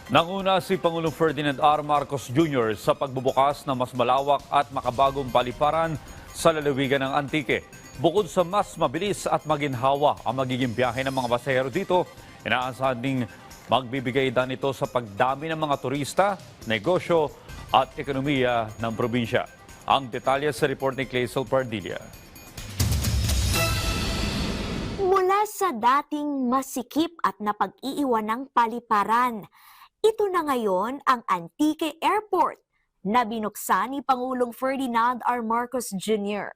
Nanguna si Pangulong Ferdinand R. Marcos Jr. sa pagbubukas ng mas malawak at makabagong paliparan sa lalawigan ng Antique. Bukod sa mas mabilis at maginhawa ang magiging biyahe ng mga pasahero dito, inaasahan ding magbibigay dan ito sa pagdami ng mga turista, negosyo at ekonomiya ng probinsya. Ang detalye sa report ni Clazel Pardilla. Mula sa dating masikip at napag-iiwanang paliparan, ito na ngayon ang Antique Airport na binuksan ni Pangulong Ferdinand R. Marcos Jr.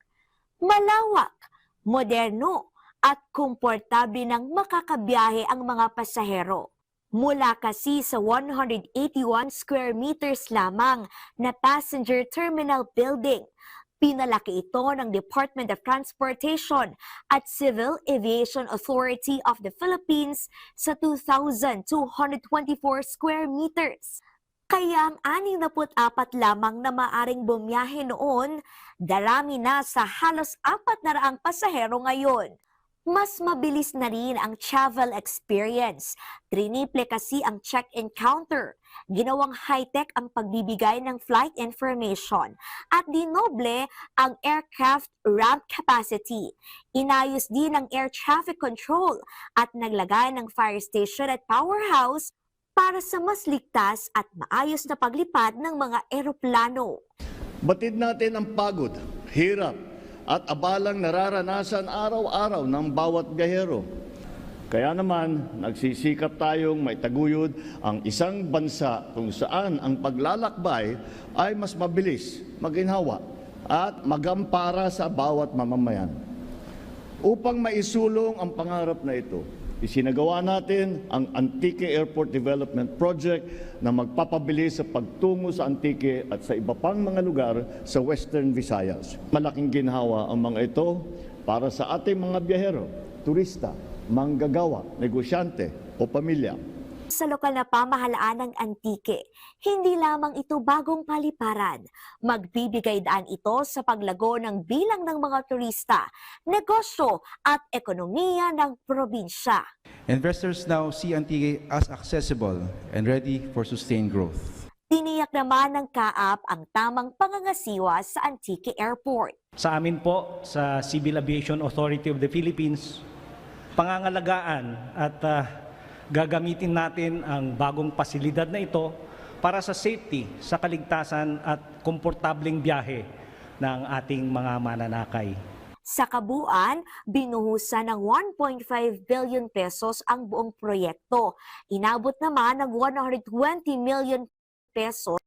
Malawak, moderno at komportable nang makakabiyahe ang mga pasahero. Mula kasi sa 181 square meters lamang na passenger terminal building, pinalaki ito ng Department of Transportation at Civil Aviation Authority of the Philippines sa 2,224 square meters. Kaya ang 64 lamang na maaring bumiyahe noon, darami na sa halos 400 pasahero ngayon. Mas mabilis na rin ang travel experience. Triniple kasi ang check-in counter. Ginawang high-tech ang pagbibigay ng flight information. At dinoble ang aircraft ramp capacity. Inayos din ang air traffic control at naglagay ng fire station at powerhouse para sa mas ligtas at maayos na paglipad ng mga eroplano. Batid natin ang pagod, hirap, at abalang nararanasan araw-araw ng bawat biyahero. Kaya naman, nagsisikap tayong may taguyod ang isang bansa kung saan ang paglalakbay ay mas mabilis, maginhawa, at magampara sa bawat mamamayan. Upang maisulong ang pangarap na ito, isinagawa natin ang Antique Airport Development Project na magpapabilis sa pagtungo sa Antique at sa iba pang mga lugar sa Western Visayas. Malaking ginhawa ang mga ito para sa ating mga biyahero, turista, manggagawa, negosyante o pamilya. Sa lokal na pamahalaan ng Antique, hindi lamang ito bagong paliparan. Magbibigay daan ito sa paglago ng bilang ng mga turista, negosyo at ekonomiya ng probinsya. Investors now see Antique as accessible and ready for sustained growth. Tiniyak naman ng CAAP ang tamang pangangasiwa sa Antique Airport. Sa amin po, sa Civil Aviation Authority of the Philippines, pangangalagaan at gagamitin natin ang bagong pasilidad na ito para sa safety, sa kaligtasan at komportableng biyahe ng ating mga mananakay. Sa kabuuan, binuhusan ng 1.5 billion pesos ang buong proyekto. Inabot naman ng 120 million pesos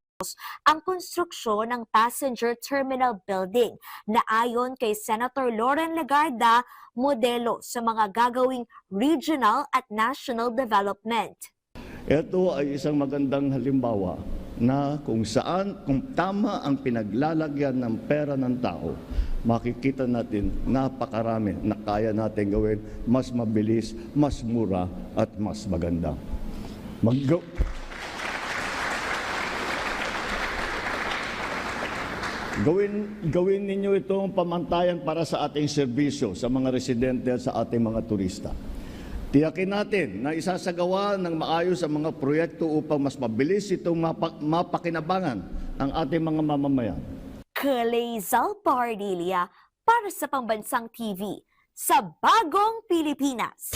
ang konstruksyon ng passenger terminal building na ayon kay Senator Loren Legarda, modelo sa mga gagawing regional at national development. Ito ay isang magandang halimbawa na kung tama ang pinaglalagyan ng pera ng tao, makikita natin napakarami na kaya natin gawin mas mabilis, mas mura at mas maganda. Gawin ninyo itong pamantayan para sa ating serbisyo sa mga residente at sa ating mga turista. Tiyakin natin na isasagawa ng maayos ang mga proyekto upang mas mabilis itong mapakinabangan ng ating mga mamamayan. Clazel Pardilla para sa Pambansang TV sa Bagong Pilipinas.